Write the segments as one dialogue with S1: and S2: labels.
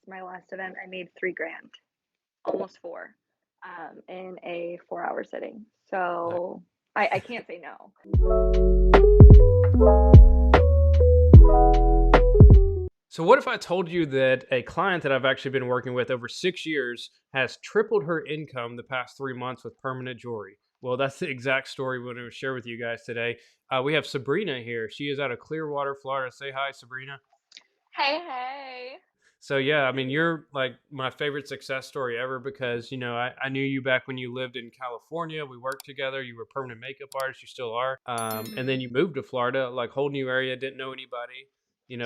S1: my last event, I made 3 grand, almost four, in a 4 hour sitting.
S2: Nice.
S1: So I can't say no.
S2: So what if I told you that a client that I've actually been working with over 6 years has tripled her income the past 3 months with permanent jewelry? Well, that's the exact story we want to share with you guys today. We have Sabrina here. She is out of Clearwater, Florida. Say hi, Sabrina.
S1: Hey, hey.
S2: So yeah, I mean, you're like my favorite success story ever because I knew you back when you lived in California. We worked together. You were a permanent makeup artist. You still are. And then
S1: Hmm.
S2: you moved to Florida, like whole new area, didn't know anybody.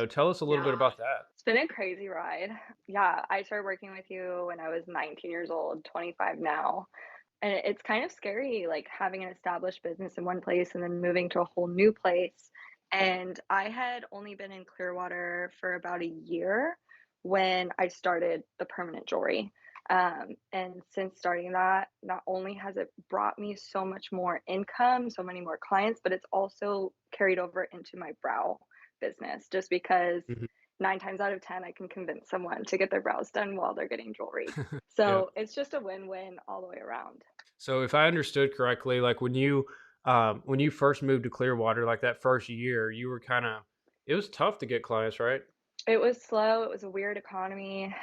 S2: Tell us a little bit
S1: Yeah.
S2: about that.
S1: It's been a crazy ride. Yeah, I started working with you when I was 19 years old, 25 now. And it's kind of scary, like having an established business in one place and then moving to a whole new place. And I had only been in Clearwater for about a year when I started the permanent jewelry. And since starting that, not only has it brought me so much more income, so many more clients, but it's also carried over into my brow business just because
S2: Mhm.
S1: 9 times out of 10, I can convince someone to get their brows done while they're getting jewelry.
S2: Yeah.
S1: So it's just a win-win all the way around.
S2: So if I understood correctly, like when you first moved to Clearwater, like that first year, you were kind of it was tough to get clients, right?
S1: It was slow, it was a weird economy.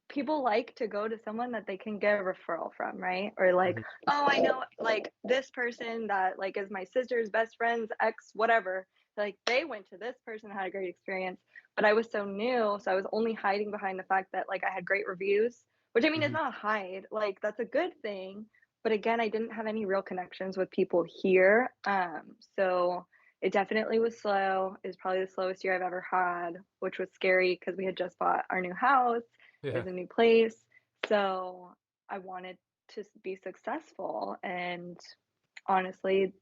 S1: People like to go to someone that they can get a referral from, right? Or like,
S2: Mhm.
S1: "Oh, I know, like, this person that, like, is my sister's best friend's ex whatever, like, they went to this person, had a great experience." But I was so new, so I was only hiding behind the fact that, like, I had great reviews, which, I mean, is
S2: Mhm.
S1: not a hide, like, that's a good thing, but again, I didn't have any real connections with people here, so it definitely was slow. It was probably the slowest year I've ever had, which was scary because we had just bought our new house. It
S2: Yeah.
S1: was a new place. So I wanted to be successful. And honestly,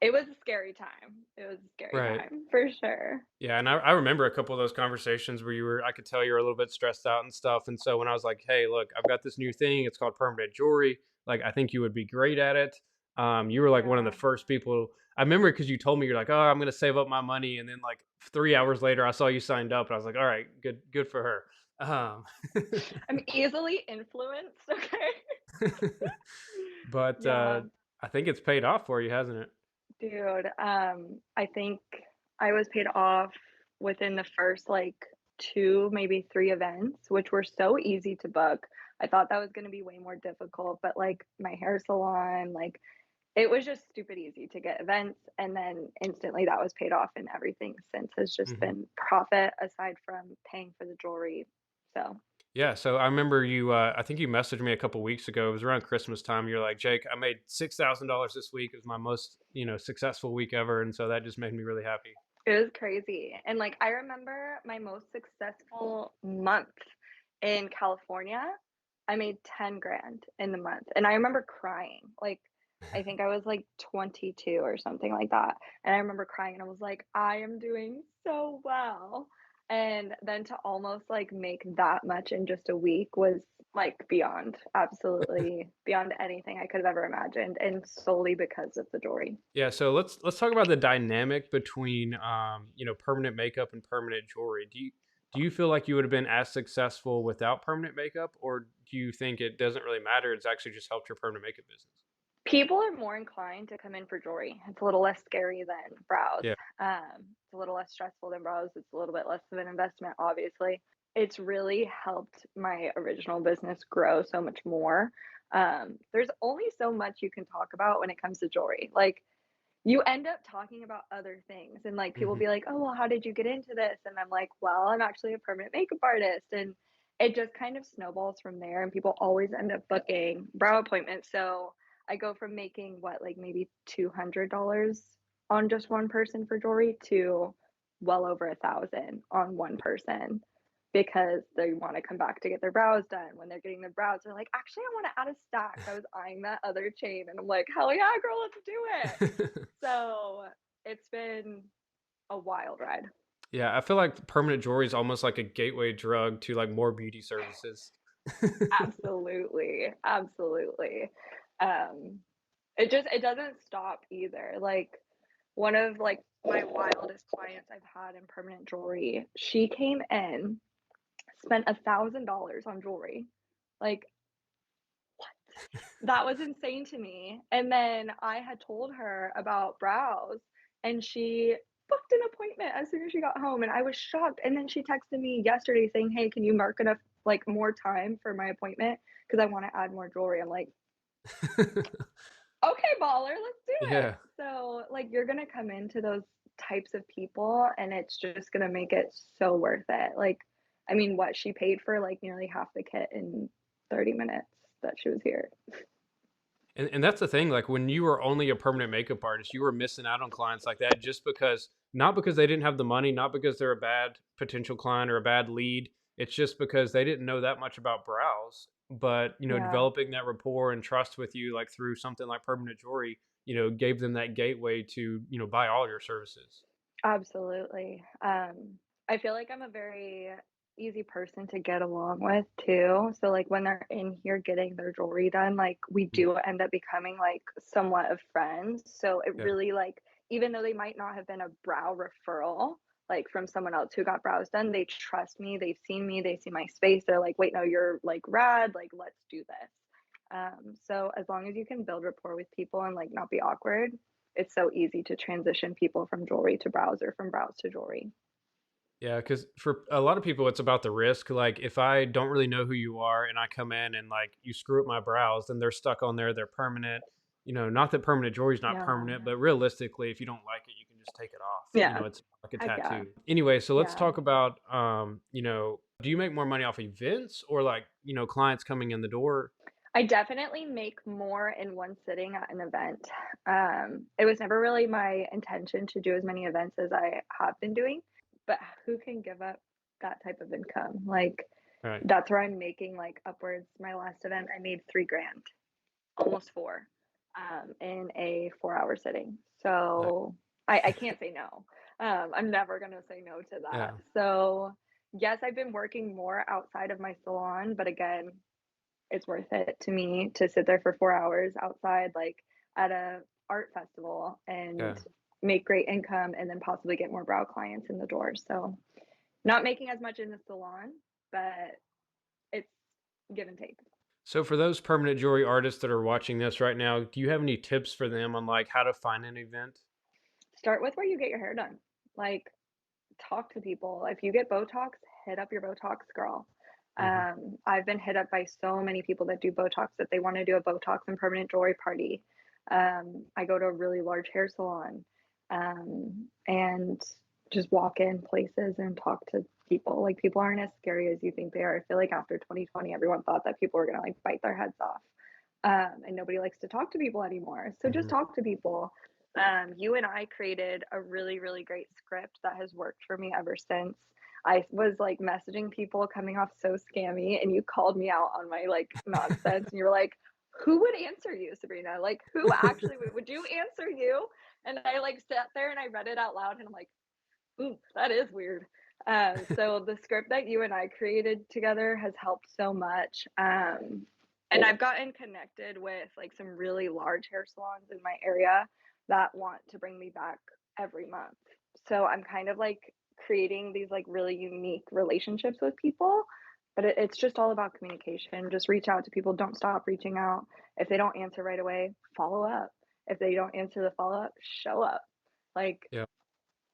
S1: it was a scary time. It was a scary
S2: Right.
S1: time for sure.
S2: Yeah, and I remember a couple of those conversations where I could tell you were a little bit stressed out and stuff. And so when I was like, "Hey, look, I've got this new thing. It's called permanent jewelry. Like, I think you would be great at it." You were like one of the
S1: Yeah.
S2: first people. I remember because you told me you're like, "Oh, I'm going to save up my money," and then like 3 hours later, I saw you signed up, and I was like, "All right, good for her." Um,
S1: I'm easily influenced. Okay.
S2: but
S1: Yeah.
S2: I think it's paid off for you, hasn't it?
S1: Dude, I think I was paid off within the first, like, 2, maybe 3 events, which were so easy to book. I thought that was gonna be way more difficult, but, like, my hair salon, like, it was just stupid easy to get events, and then instantly that was paid off, and everything since has just
S2: Hmm.
S1: been profit aside from paying for the jewelry, so
S2: Yeah, so I remember you. I think you messaged me a couple weeks ago. It was around Christmas time. You're like, Jake, I made $6,000 this week. It was my most, successful week ever, and so that just made me really happy.
S1: it was crazy, and, like, I remember my most successful month in California, I made 10 grand in the month, and I remember crying, like, I think I was, like, 22 or something like that, and I remember crying, and I was like, "I am doing so well," and then to almost, like, make that much in just a week was, like, beyond, absolutely beyond anything I could have ever imagined, and solely because of the jewelry.
S2: Yeah, so let's talk about the dynamic between permanent makeup and permanent jewelry. Do you feel like you would have been as successful without permanent makeup, or do you think it doesn't really matter? It's actually just helped your permanent makeup business.
S1: People are more inclined to come in for jewelry. It's a little less scary than brows.
S2: Yeah.
S1: It's a little less stressful than brows. It's a little bit less of an investment, obviously. It's really helped my original business grow so much more. There's only so much you can talk about when it comes to jewelry. Like, you end up talking about other things, and like people
S2: Hmm.
S1: be like, "Oh, well, how did you get into this?" And I'm like, "Well, I'm actually a permanent makeup artist." And it just kind of snowballs from there, and people always end up booking brow appointments. So I go from making what, like maybe $200 on just one person for jewelry to well over 1,000 on one person because they want to come back to get their brows done. When they're getting their brows, they're like, "Actually, I want to add a stack." I was eyeing that other chain, and I'm like, "Hell yeah, girl, let's do it." So it's been a wild ride.
S2: Yeah, I feel like permanent jewelry is almost like a gateway drug to like more beauty services.
S1: Absolutely, absolutely. Um, it doesn't stop either. Like, one of, like, my wildest clients I've had in permanent jewelry, she came in spent $1,000 on jewelry. Like, that was insane to me, and then I had told her about brows, and she booked an appointment as soon as she got home, and I was shocked, and then she texted me yesterday saying, "Hey, can you mark enough like, more time for my appointment because I wanna add more jewelry." I'm like, "Okay, baller, let's do it."
S2: Yeah.
S1: So, like, you're gonna come into those types of people, and it's just gonna make it so worth it. Like, I mean, what, she paid for, like, nearly half the kit in 30 minutes that she was here.
S2: And that's the thing, like, when you were only a permanent makeup artist, you were missing out on clients like that just because not because they didn't have the money, not because they're a bad potential client or a bad lead. It's just because they didn't know that much about brows. But,
S1: Yeah.
S2: developing that rapport and trust with you, like, through something like permanent jewelry, gave them that gateway to, buy all your services.
S1: Absolutely. I feel like I'm a very easy person to get along with too. So like when they're in here getting their jewelry done, like we
S2: Mhm.
S1: do end up becoming like somewhat of friends. So it
S2: Yeah.
S1: really like even though they might not have been a brow referral, like from someone else who got brows done, they trust me, they've seen me, they see my space, they're like, wait, no, you're like rad, like let's do this. So as long as you can build rapport with people and like not be awkward, it's so easy to transition people from jewelry to brows or from brows to jewelry.
S2: Yeah, because for a lot of people, it's about the risk. Like, if I don't really know who you are and I come in and like you screw up my brows, then they're stuck on there. They're permanent. Not that permanent jewelry is not
S1: No.
S2: permanent, but realistically, if you don't like it, you can just take it off.
S1: Yeah.
S2: It's like a
S1: Heck yeah.
S2: tattoo. Anyway, so let's
S1: Yeah.
S2: talk about, do you make more money off events or like, clients coming in the door?
S1: I definitely make more in one sitting at an event. It was never really my intention to do as many events as I have been doing, but who can give up that type of income? Like,
S2: Right.
S1: that's where I'm making like upwards. My last event, I made 3 grand, almost four, in a 4 hour sitting.
S2: Nice.
S1: So I can't say no. I'm never gonna say no to that.
S2: Yeah.
S1: So yes, I've been working more outside of my salon, but again, it's worth it to me to sit there for 4 hours outside, like at a art festival and
S2: Yeah.
S1: make great income and then possibly get more brow clients in the door. So not making as much in the salon, but it's give and take.
S2: So for those permanent jewelry artists that are watching this right now, do you have any tips for them on like how to find an event?
S1: Start with where you get your hair done. Like talk to people. If you get Botox, hit up your Botox girl.
S2: Hmm.
S1: I've been hit up by so many people that do Botox that they want to do a Botox and permanent jewelry party. I go to a really large hair salon and just walk in places and talk to people. Like people aren't as scary as you think they are. I feel like after 2020, everyone thought that people were gonna like bite their heads off. And nobody likes to talk to people anymore. So just
S2: Hmm.
S1: talk to people. You and I created a really, really great script that has worked for me ever since. I was like messaging people coming off so scammy, and you called me out on my like nonsense, and you were like, "Who would answer you, Sabrina? Like, who actually would you answer you?" And I like sat there and I read it out loud, and I'm like, "Ooh, that is weird." So the script that you and I created together has helped so much. And I've gotten connected with like some really large hair salons in my area that want to bring me back every month. So I'm kind of like creating these like really unique relationships with people. But it's just all about communication. Just reach out to people. Don't stop reaching out. If they don't answer right away, follow up. If they don't answer the follow up, show up. Like
S2: Yeah.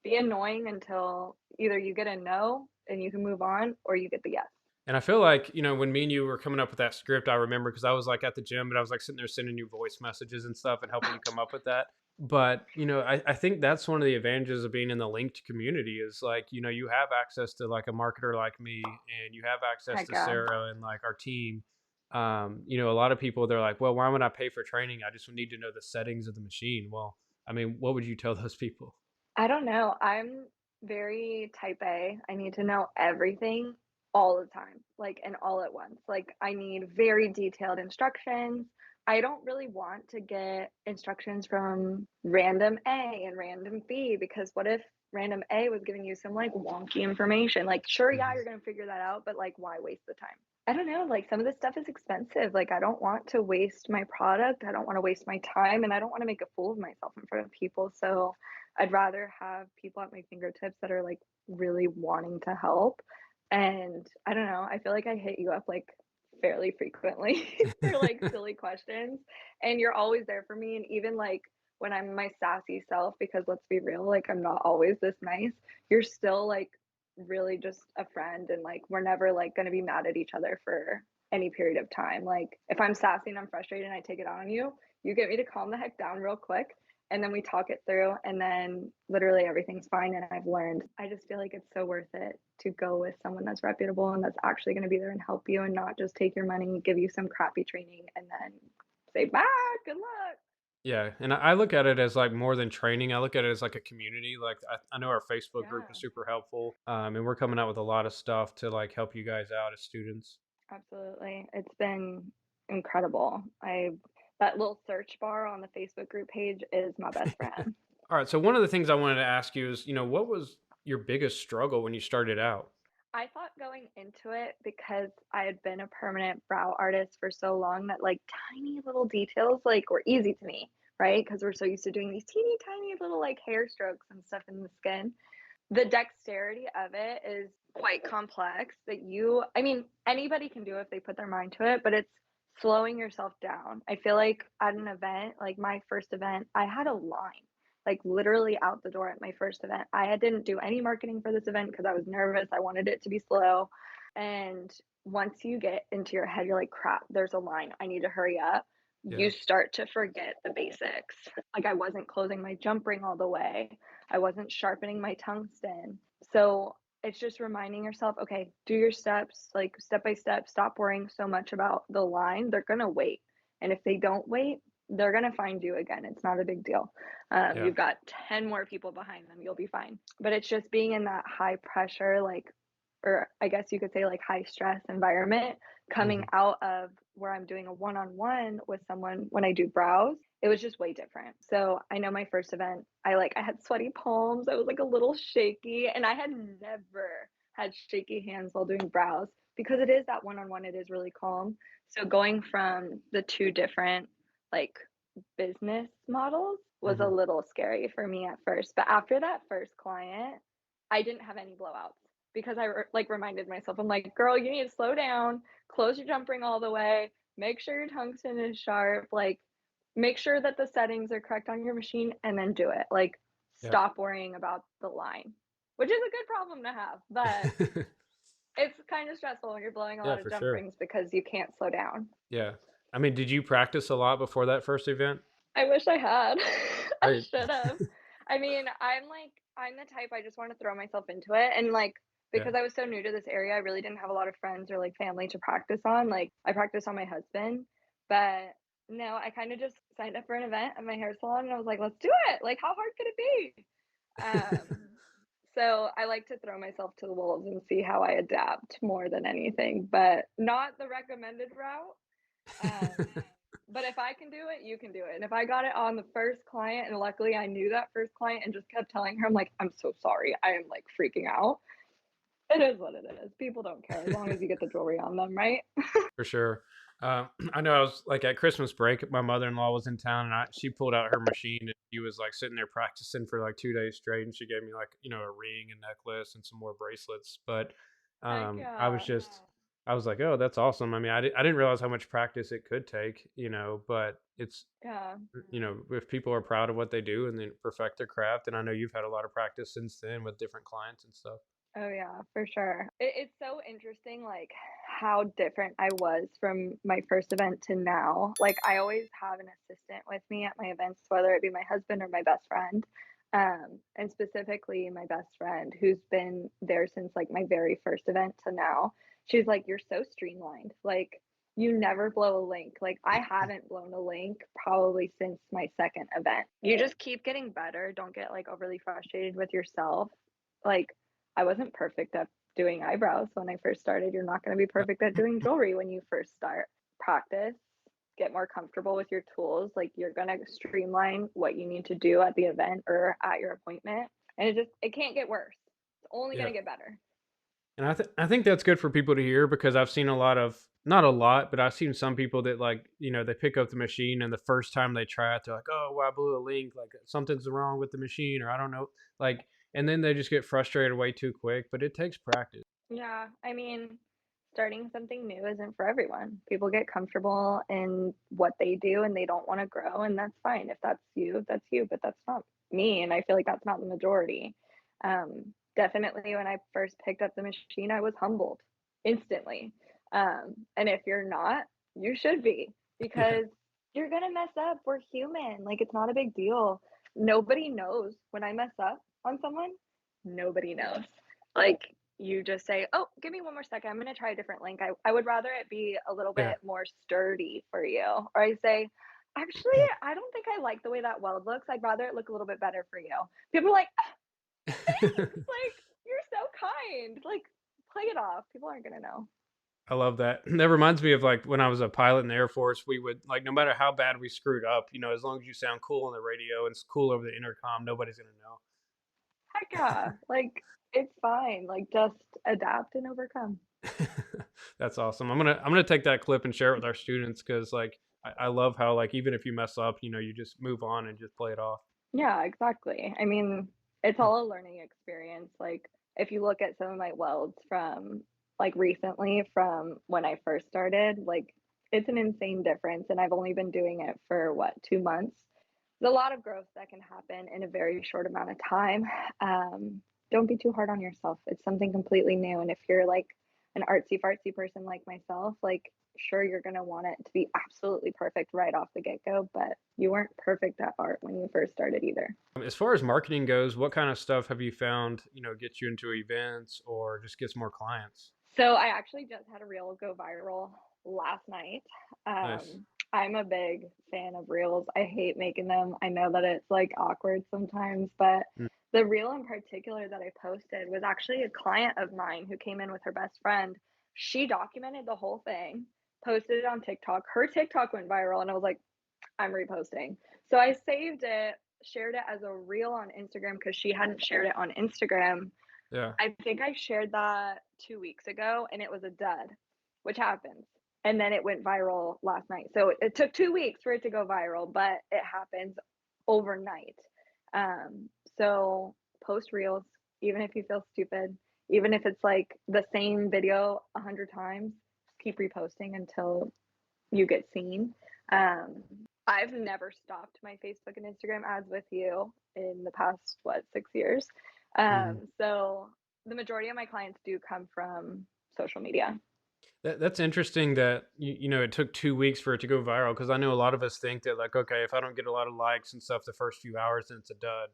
S1: be annoying until either you get a no and you can move on or you get the yes.
S2: And I feel like, when me and you were coming up with that script, I remember because I was like at the gym, but I was like sitting there sending you voice messages and stuff and helping you come up with that. But, I think that's one of the advantages of being in the linked community is like, you have access to like a marketer like me and you have access
S1: Heck
S2: to
S1: yeah.
S2: Sarah and like our team. A lot of people, they're like, well, why would I pay for training? I just need to know the settings of the machine. Well, I mean, what would you tell those people?
S1: I don't know. I'm very type A. I need to know everything all the time, like, and all at once. Like, I need very detailed instructions. I don't really want to get instructions from random A and random B because what if random A was giving you some like wonky information? Like, sure, yeah,
S2: Mhm.
S1: you're going to figure that out, but like, why waste the time? I don't know. Like, some of this stuff is expensive. Like, I don't want to waste my product. I don't want to waste my time, and I don't want to make a fool of myself in front of people. So, I'd rather have people at my fingertips that are like really wanting to help And I don't know, I feel like I hit you up, like, fairly frequently for, like, silly questions, and you're always there for me, and even, like, when I'm my sassy self, because let's be real, like, I'm not always this nice, you're still, like, really just a friend, and, like, we're never, like, gonna be mad at each other for any period of time. Like, if I'm sassy and I'm frustrated and I take it out on you, you get me to calm the heck down real quick, and then we talk it through, and then literally everything's fine, and I've learned. I just feel like it's so worth it to go with someone that's reputable and that's actually gonna be there and help you and not just take your money, give you some crappy training, and then say, "Bye, good luck."
S2: Yeah, and I look at it as like more than training. I look at it as like a community. Like I know our Facebook group is
S1: Yeah,
S2: super helpful, and we're coming out with a lot of stuff to like help you guys out as students.
S1: absolutely. It's been incredible. I that little search bar on the Facebook group page is my best friend.
S2: All right, so one of the things I wanted to ask you is, what was your biggest struggle when you started out?
S1: I thought going into it because I had been a permanent brow artist for so long that, like, tiny little details, like, were easy to me, right? Because 'Cause we're so used to doing these teeny tiny little, like, hair strokes and stuff in the skin. The dexterity of it is quite complex that I mean, anybody can do it if they put their mind to it, but it's slowing yourself down. I feel like at an event, like my first event, I had a line, like literally out the door at my first event. Didn't do any marketing for this event because I was nervous. I wanted it to be slow. And once you get into your head, you're like, crap, there's a line. I need to hurry up. You
S2: Yeah,
S1: start to forget the basics. Like I wasn't closing my jump ring all the way. I wasn't sharpening my tungsten. So it's just reminding yourself, okay, do your steps, like step by step, stop worrying so much about the line. They're going to wait. And if they don't wait, they're going to find you again. It's not a big deal.
S2: yeah,
S1: You've got 10 more people behind them. You'll be fine. But it's just being in that high pressure, like, or I guess you could say like high stress environment coming
S2: hmm,
S1: out of where I'm doing a one on one with someone when I do brows, it was just way different. So I know my first event, I had sweaty palms. I was like a little shaky, and I had never had shaky hands while doing brows because it is that one on one. It is really calm. So going from the two different like business models was a
S2: hmm,
S1: little scary for me at first. But after that first client, I didn't have any blowouts because like reminded myself, I'm like, girl, you need to slow down, close your jump ring all the way, make sure your tungsten is sharp, like make sure that the settings are correct on your machine and then do it. Like
S2: yeah,
S1: stop worrying about the line, which is a good problem to have, but it's kind of stressful when you're blowing a
S2: yeah,
S1: lot of
S2: for
S1: jump
S2: sure.
S1: rings because you can't slow down.
S2: Yeah, I mean, did you practice a lot before that first event?
S1: I wish I had. I
S2: I,
S1: should have. I mean, I'm the type I just want to throw myself into it and like
S2: yeah,
S1: because I was so new to this area, I really didn't have a lot of friends or like family to practice on. Like I practiced on my husband, but no, I kind of just signed up for an event at my hair salon and I was like, let's do it. Like how hard could it be? So I like to throw myself to the wolves and see how I adapt more than anything, but not the recommended route. Um, but if I can do it, you can do it. And if I got it on the first client, and luckily I knew that first client and just kept telling her, I'm like, I'm so sorry. I am like freaking out. It is what it is. People don't care as long as you get the jewelry on them, right?
S2: for sure. I know I was like at Christmas break, my mother in law was in town, and she pulled out her machine, and she was like sitting there practicing for like 2 days straight, and she gave me like a ring and necklace and some more bracelets. But
S1: Heck
S2: I was
S1: yeah.
S2: just I was like, oh, that's awesome. I mean, I didn't realize how much practice it could take, but it's
S1: Yeah.
S2: if people are proud of what they do and then perfect their craft, and I know you've had a lot of practice since then with different clients and stuff.
S1: Oh yeah, for sure. It's so interesting, like how different I was from my first event to now. Like I always have an assistant with me at my events, whether it be my husband or my best friend. And specifically my best friend who's been there since like my very first event to now. She's like, "You're so streamlined. Like you never blow a link. Like I haven't blown a link probably since my second event. You just keep getting better. Don't get like overly frustrated with yourself. Like I wasn't perfect at doing eyebrows when I first started. You're not going to be
S2: Uh,
S1: perfect at doing jewelry when you first start. Practice, get more comfortable with your tools. Like you're going to streamline what you need to do at the event or at your appointment. And it can't get worse. It's only going
S2: yeah.
S1: to get better.
S2: And I think that's good for people to hear because I've seen a lot of not a lot, but I've seen some people that like, they pick up the machine and the first time they try it, they're like, "Oh, well, I blew a link, like something's wrong with the machine," or I don't know, like, and then they just get frustrated way too quick. But it takes practice.
S1: Yeah, I mean, starting something new isn't for everyone. People get comfortable in what they do and they don't want to grow, and that's fine. If that's you, but that's not me. And I feel like that's not the majority. Definitely, when I first picked up the machine, I was humbled instantly. And if you're not, you should be
S2: Yeah,
S1: because you're going to mess up. We're human. Like, it's not a big deal. Nobody knows when I mess up on someone, nobody knows. Like, you just say, "Oh, give me one more second. I'm gonna try a different link." I would rather it be a little
S2: yeah.
S1: bit more sturdy for you. Or I say, "Actually, I don't think I like the way that weld looks. I'd rather it look a little bit better for you." People are like, "Ah, thanks. Like, you're so kind. Like, play it off. People aren't gonna know."
S2: I love that. That reminds me of like when I was a pilot in the Air Force, we would like no matter how bad we screwed up, as long as you sound cool on the radio and it's cool over the intercom, nobody's gonna know.
S1: Heck yeah. Like, it's fine. Like, just adapt and overcome.
S2: That's awesome. I'm gonna take that clip and share it with our students because like I love how like even if you mess up, you just move on and just play it off.
S1: Yeah, exactly. I mean, it's all a learning experience. Like, if you look at some of my welds from like recently from when I first started, like it's an insane difference. And I've only been doing it for what, 2 months? There's a lot of growth that can happen in a very short amount of time. Um, don't be too hard on yourself. It's something completely new. And if you're like an artsy fartsy person like myself, like sure you're going to want it to be absolutely perfect right off the get-go, but you weren't perfect at art when you first started either.
S2: As far as marketing goes, what kind of stuff have you found, gets you into events or just gets more clients?
S1: So I actually just had a reel go viral last night.
S2: Nice.
S1: I'm a big fan of reels. I hate making them. I know that it's like awkward sometimes, but
S2: Mm,
S1: the reel in particular that I posted was actually a client of mine who came in with her best friend. She documented the whole thing, posted it on TikTok. Her TikTok went viral, and I was like, I'm reposting. So I saved it, shared it as a reel on Instagram because she hadn't shared it on Instagram.
S2: yeah.
S1: I think I shared that 2 weeks ago and it was a dud, which happens. And then it went viral last night. So it took 2 weeks for it to go viral, but it happens overnight. Um, so post reels, even if you feel stupid, even if it's like the same video 100 times, just keep reposting until you get seen. Um, I've never stopped my Facebook and Instagram ads with you in the past, what, 6 years.
S2: Mhm.
S1: So the majority of my clients do come from social media.
S2: That's interesting that it took 2 weeks for it to go viral because I know a lot of us think that like okay if I don't get a lot of likes and stuff the first few hours then it's a dud.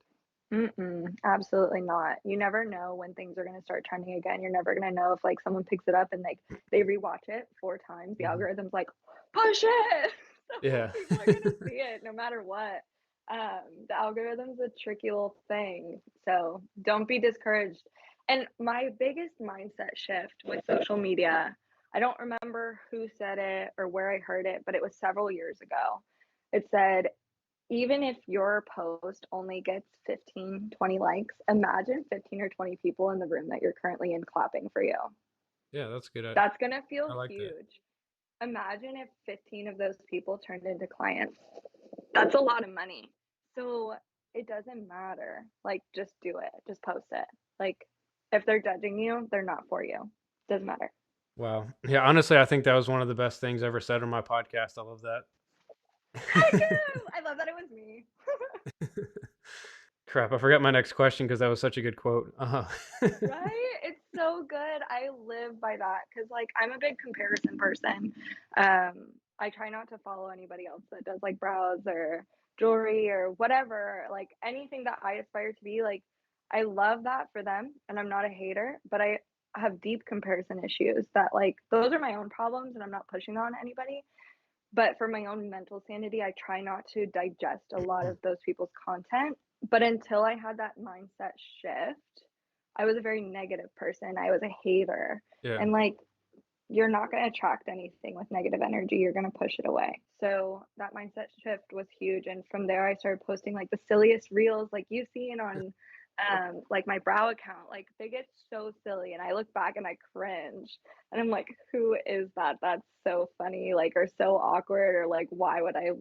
S1: Mm-mm, absolutely not. You never know when things are going to start trending again. You're never going to know if like someone picks it up and like they rewatch it 4 times. The
S2: Mhm.
S1: algorithm's like, push it. So
S2: Yeah.
S1: people are going to see it no matter what. The algorithm's a tricky little thing. So don't be discouraged. And my biggest mindset shift with social media, I don't remember who said it or where I heard it, but it was several years ago. It said, even if your post only gets 15, 20 likes, imagine 15 or 20 people in the room that you're currently in clapping for you.
S2: Yeah, that's good.
S1: That's going to feel
S2: I like that.
S1: huge. Imagine if 15 of those people turned into clients. That's a lot of money. So it doesn't matter. Like, just do it, just post it. Like, if they're judging you, they're not for you. Doesn't matter.
S2: Wow. Yeah, honestly, I think that was one of the best things ever said on my podcast. I love
S1: Heck
S2: that.
S1: yeah! I love that it was me.
S2: Crap, I forgot my next question because that was such a good quote.
S1: Right? It's so good. I live by that because, like, I'm a big comparison person. I try not to follow anybody else that does like brows or jewelry or whatever, like anything that I aspire to be. Like, I love that for them, and I'm not a hater, but I have deep comparison issues that, like, those are my own problems, and I'm not pushing that on anybody. But for my own mental sanity, I try not to digest a lot of those people's content. But until I had that mindset shift, I was a very negative person. I was a hater.
S2: Yeah.
S1: And like, you're not going to attract anything with negative energy. You're going to push it away. So that mindset shift was huge. And from there, I started posting like the silliest reels, like you've seen on like my brow account. Like they get so silly. And I look back and I cringe. And I'm like, who is that? That's so funny, like, or so awkward, or like, why would I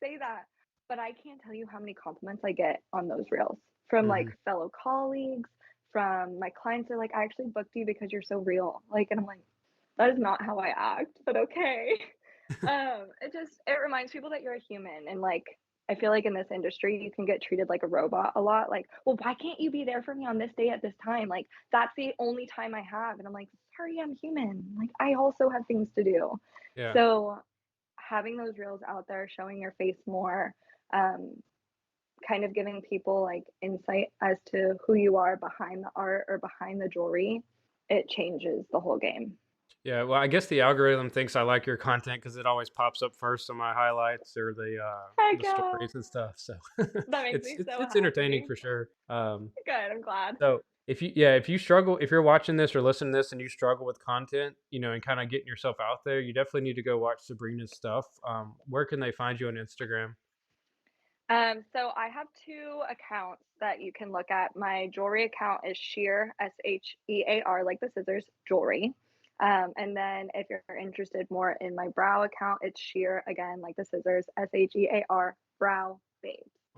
S1: say that? But I can't tell you how many compliments I get on those reels from like
S2: Mhm.
S1: fellow colleagues, from my clients are like, "I actually booked you because you're so real." Like, and I'm like, "That is not how I act, but okay." It reminds people that you're a human, and, like, I feel like in this industry, you can get treated like a robot a lot, like, "Well, why can't you be there for me on this day at this time? Like, that's the only time I have." And I'm like, "Sorry, I'm human. Like, I also have things to do."
S2: Yeah.
S1: So, having those reels out there, showing your face more, um, kind of giving people, like, insight as to who you are behind the art or behind the jewelry, it changes the whole game.
S2: Yeah, well, I guess the algorithm thinks I like your content because it always pops up first on my highlights or
S1: Heck
S2: the
S1: yeah.
S2: stories and stuff. So
S1: That makes
S2: it's
S1: me
S2: it's
S1: so
S2: it's entertaining
S1: happy.
S2: for sure.
S1: Good, I'm glad.
S2: So if you struggle, if you're watching this or listening to this and you struggle with content, and kind of getting yourself out there, you definitely need to go watch Sabrina's stuff. Where can they find you on Instagram?
S1: So I have 2 accounts that you can look at. My jewelry account is Sheer, Shear, like the scissors, jewelry. And then if you're interested more in my brow account, it's Sheer, again, like the scissors, Shear, brow babe.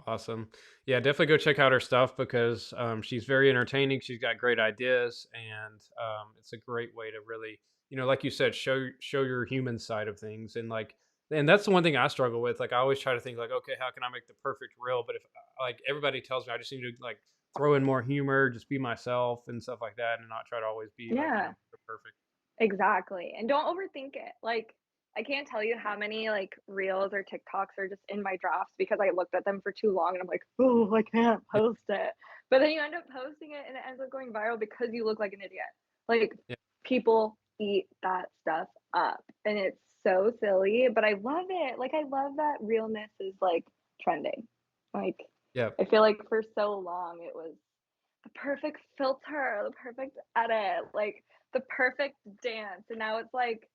S2: Awesome. Yeah, definitely go check out her stuff because she's very entertaining. She's got great ideas, and it's a great way to really, like you said, show your human side of things. And that's the one thing I struggle with. Like, I always try to think like, okay, how can I make the perfect reel? But if like everybody tells me, I just need to like throw in more humor, just be myself and stuff like that, and not try to always be like
S1: Yeah.
S2: the perfect.
S1: Exactly, and don't overthink it, like, I can't tell you how many, like, reels or TikToks are just in my drafts because I looked at them for too long and I'm like, "Oh, I can't
S2: Yeah,
S1: post it." But then you end up posting it and it ends up going viral because you look like an idiot. Like,
S2: yeah,
S1: people eat that stuff up, and it's so silly, but I love it, like, I love that realness is, like, trending. Like,
S2: yeah.
S1: I feel like for so long it was the perfect filter, the perfect edit, like the perfect dance. And now it's like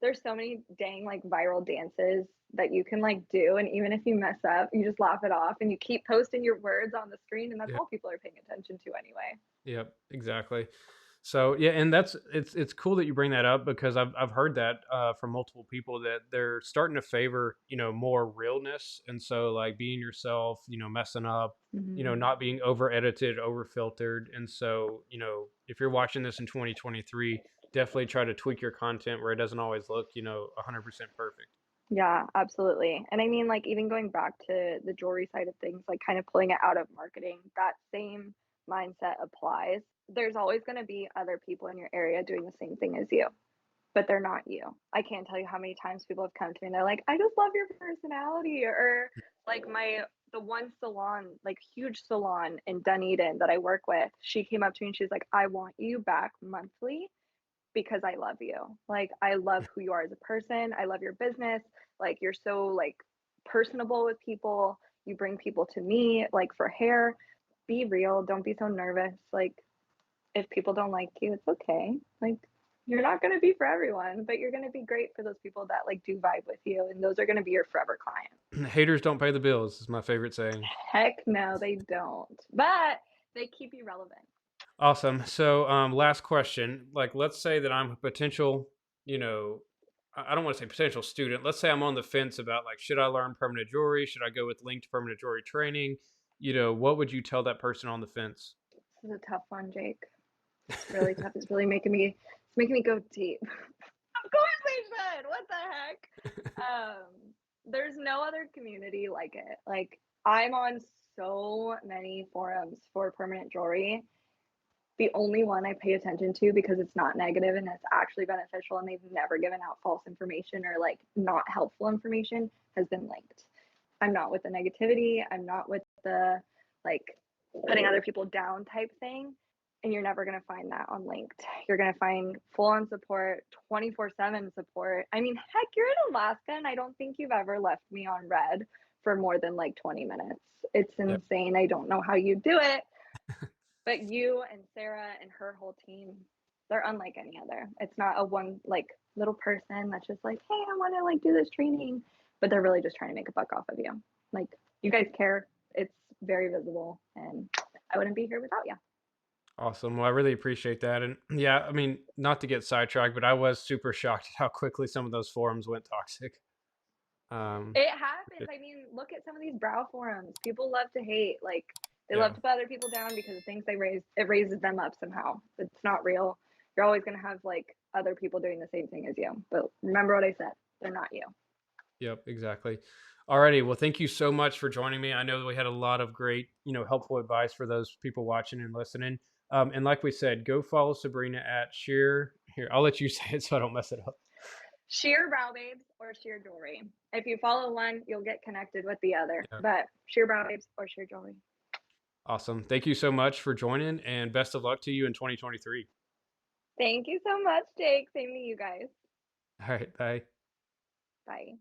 S1: there's so many dang like viral dances that you can like do. And even if you mess up, you just laugh it off and you keep posting your words on the screen. And that's
S2: Yeah.
S1: all people are paying attention to anyway.
S2: Yep, exactly. So yeah, and it's cool that you bring that up because I've heard that from multiple people that they're starting to favor more realness, and so like being yourself, messing up,
S1: Hmm.
S2: not being over edited, over filtered, and so if you're watching this in 2023, definitely try to tweak your content where it doesn't always look 100% perfect.
S1: Yeah, absolutely. And I mean, like, even going back to the jewelry side of things, like, kind of pulling it out of marketing, that same mindset applies. There's always going to be other people in your area doing the same thing as you, but they're not you. I can't tell you how many times people have come to me and they're like, "I just love your personality," or like the one salon, like huge salon in Dunedin that I work with, she came up to me and she's like, "I want you back monthly because I love you. Like, I love who you are as a person. I love your business. Like, you're so like personable with people. You bring people to me, like for hair. Be real. Don't be so nervous. Like, if people don't like you, it's okay. Like, you're not going to be for everyone, but you're going to be great for those people that like do vibe with you. And those are going to be your forever clients."
S2: Haters don't pay the bills is my favorite saying.
S1: Heck no, they don't. But they keep you relevant.
S2: Awesome. So, last question. Like, let's say that I'm a potential, you know, I don't want to say potential student. Let's say I'm on the fence about like, should I learn permanent jewelry? Should I go with linked permanent jewelry training? What would you tell that person on the fence?
S1: This is a tough one, Jake. It's really tough. It's making me go deep. Of course they should. What the heck? There's no other community like it. Like, I'm on so many forums for permanent jewelry. The only one I pay attention to because it's not negative and it's actually beneficial and they've never given out false information or like not helpful information has been linked. I'm not with the negativity. I'm not with the like putting other people down type thing. And you're never going to find that on Linked. You're going to find full on support, 24/7 support. I mean, heck, you're in Alaska and I don't think you've ever left me on red for more than like 20 minutes. It's
S2: Yep.
S1: insane. I don't know how you do it, but you and Sarah and her whole team, they're unlike any other. It's not a one like little person that's just like, hey, I want to like do this training, but they're really just trying to make a buck off of you. Like, you guys care. It's very visible, and I wouldn't be here without you.
S2: Awesome. Well, I really appreciate that. And yeah, I mean, not to get sidetracked, but I was super shocked at how quickly some of those forums went toxic. Um,
S1: It happens. I mean, look at some of these brow forums. People love to hate. Like, They love
S2: Yeah.
S1: to put other people down because the things they raise, it raises them up somehow. It's not real. You're always going to have like other people doing the same thing as you. But remember what I said, they're not you.
S2: Yep, exactly. Alrighty. Well, thank you so much for joining me. I know that we had a lot of great, helpful advice for those people watching and listening. And like we said, go follow Sabrina at Sheer. Here, I'll let you say it so I don't mess it up.
S1: Sheer Brow Babes or Sheer Jewelry. If you follow one, you'll get connected with the other.
S2: Yeah.
S1: But Sheer Brow Babes or Sheer Jewelry.
S2: Awesome. Thank you so much for joining, and best of luck to you in 2023.
S1: Thank you so much, Jake. Same to you guys.
S2: All right. Bye.
S1: Bye.